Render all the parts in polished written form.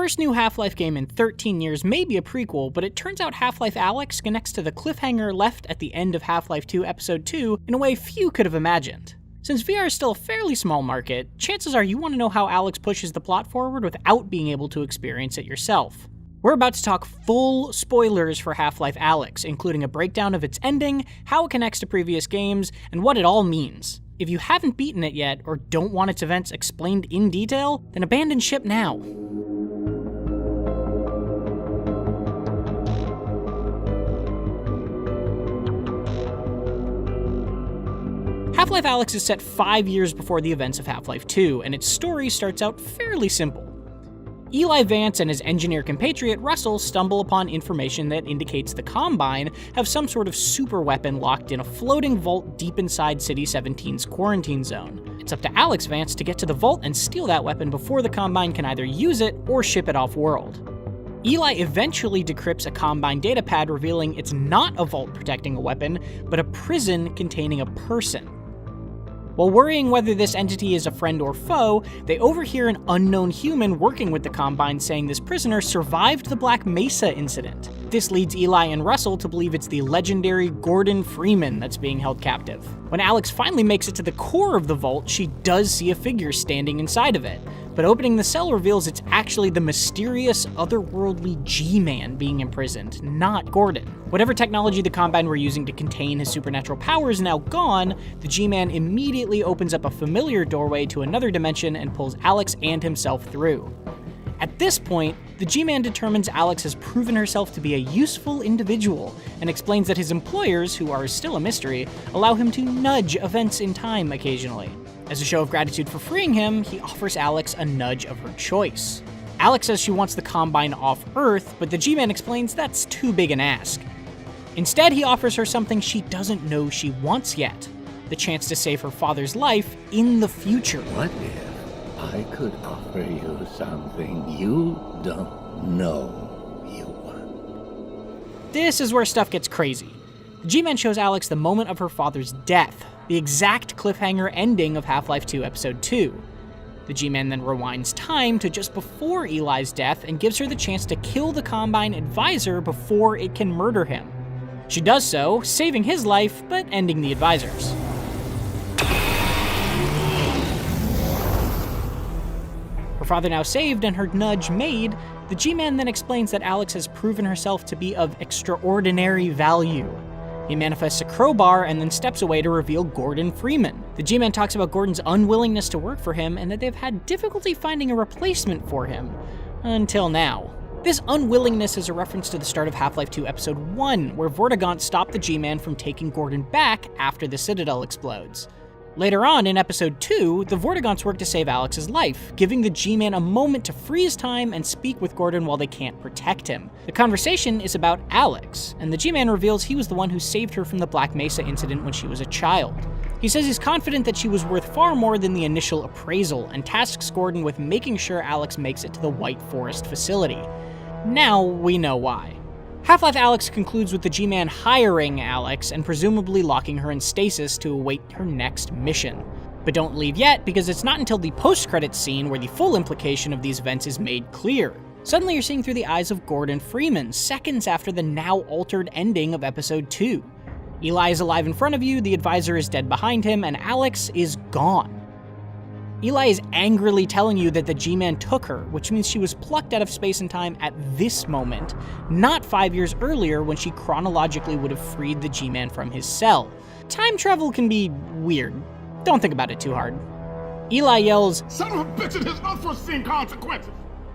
first new Half-Life game in 13 years may be a prequel, but it turns out Half-Life Alyx connects to the cliffhanger left at the end of Half-Life 2 Episode 2 in a way few could have imagined. Since VR is still a fairly small market, chances are you want to know how Alyx pushes the plot forward without being able to experience it yourself. We're about to talk full spoilers for Half-Life Alyx, including a breakdown of its ending, how it connects to previous games, and what it all means. If you haven't beaten it yet, or don't want its events explained in detail, then abandon ship now. Half-Life Alyx is set 5 years before the events of Half-Life 2, and its story starts out fairly simple. Eli Vance and his engineer compatriot Russell stumble upon information that indicates the Combine have some sort of super weapon locked in a floating vault deep inside City 17's quarantine zone. It's up to Alex Vance to get to the vault and steal that weapon before the Combine can either use it or ship it off-world. Eli eventually decrypts a Combine datapad revealing it's not a vault protecting a weapon, but a prison containing a person. While worrying whether this entity is a friend or foe, they overhear an unknown human working with the Combine saying this prisoner survived the Black Mesa incident. This leads Eli and Russell to believe it's the legendary Gordon Freeman that's being held captive. When Alyx finally makes it to the core of the vault, she does see a figure standing inside of it, but opening the cell reveals it's actually the mysterious, otherworldly G-Man being imprisoned, not Gordon. Whatever technology the Combine were using to contain his supernatural power is now gone, the G-Man immediately opens up a familiar doorway to another dimension and pulls Alyx and himself through. At this point, the G-Man determines Alyx has proven herself to be a useful individual, and explains that his employers, who are still a mystery, allow him to nudge events in time occasionally. As a show of gratitude for freeing him, he offers Alyx a nudge of her choice. Alyx says she wants the Combine off Earth, but the G-Man explains that's too big an ask. Instead, he offers her something she doesn't know she wants yet, the chance to save her father's life in the future. What if I could offer you something you don't know you want? This is where stuff gets crazy. The G-Man shows Alyx the moment of her father's death, the exact cliffhanger ending of Half-Life 2 Episode 2. The G-Man then rewinds time to just before Eli's death and gives her the chance to kill the Combine advisor before it can murder him. She does so, saving his life, but ending the advisor's. Her father now saved and her nudge made, the G-Man then explains that Alyx has proven herself to be of extraordinary value. He manifests a crowbar and then steps away to reveal Gordon Freeman. The G-Man talks about Gordon's unwillingness to work for him and that they've had difficulty finding a replacement for him. Until now. This unwillingness is a reference to the start of Half-Life 2 Episode 1, where Vortigaunt stopped the G-Man from taking Gordon back after the Citadel explodes. Later on, in Episode 2, the Vortigaunts work to save Alyx's life, giving the G-Man a moment to freeze time and speak with Gordon while they can't protect him. The conversation is about Alyx, and the G-Man reveals he was the one who saved her from the Black Mesa incident when she was a child. He says he's confident that she was worth far more than the initial appraisal, and tasks Gordon with making sure Alyx makes it to the White Forest facility. Now we know why. Half-Life Alyx concludes with the G-Man hiring Alyx and presumably locking her in stasis to await her next mission. But don't leave yet, because it's not until the post-credits scene where the full implication of these events is made clear. Suddenly you're seeing through the eyes of Gordon Freeman, seconds after the now-altered ending of Episode 2. Eli is alive in front of you, the advisor is dead behind him, and Alyx is gone. Eli is angrily telling you that the G-Man took her, which means she was plucked out of space and time at this moment, not 5 years earlier when she chronologically would have freed the G-Man from his cell. Time travel can be weird. Don't think about it too hard. Eli yells, "Son of a bitch, it has unforeseen consequences!"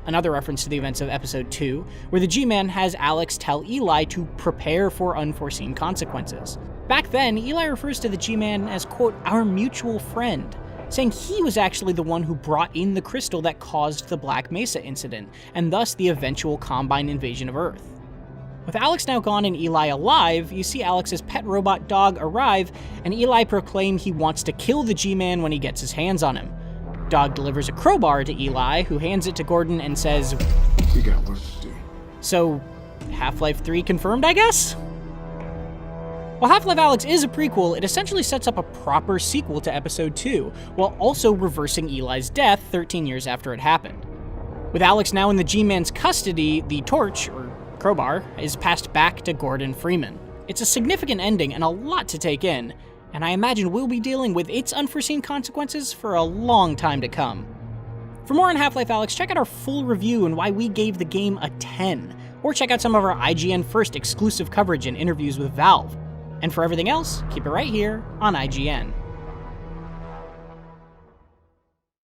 Another reference to the events of Episode 2, where the G-Man has Alyx tell Eli to prepare for unforeseen consequences. Back then, Eli refers to the G-Man as, quote, our mutual friend, saying he was actually the one who brought in the crystal that caused the Black Mesa incident, and thus the eventual Combine invasion of Earth. With Alyx now gone and Eli alive, you see Alyx's pet robot dog arrive, and Eli proclaim he wants to kill the G-Man when he gets his hands on him. Dog delivers a crowbar to Eli, who hands it to Gordon and says, "We got work to do." So, Half-Life 3 confirmed, I guess? While Half-Life Alyx is a prequel, it essentially sets up a proper sequel to Episode 2, while also reversing Eli's death 13 years after it happened. With Alex now in the G-Man's custody, the torch, or crowbar, is passed back to Gordon Freeman. It's a significant ending and a lot to take in, and I imagine we'll be dealing with its unforeseen consequences for a long time to come. For more on Half-Life Alyx, check out our full review and why we gave the game a 10, or check out some of our IGN First exclusive coverage and interviews with Valve. And for everything else, keep it right here on IGN.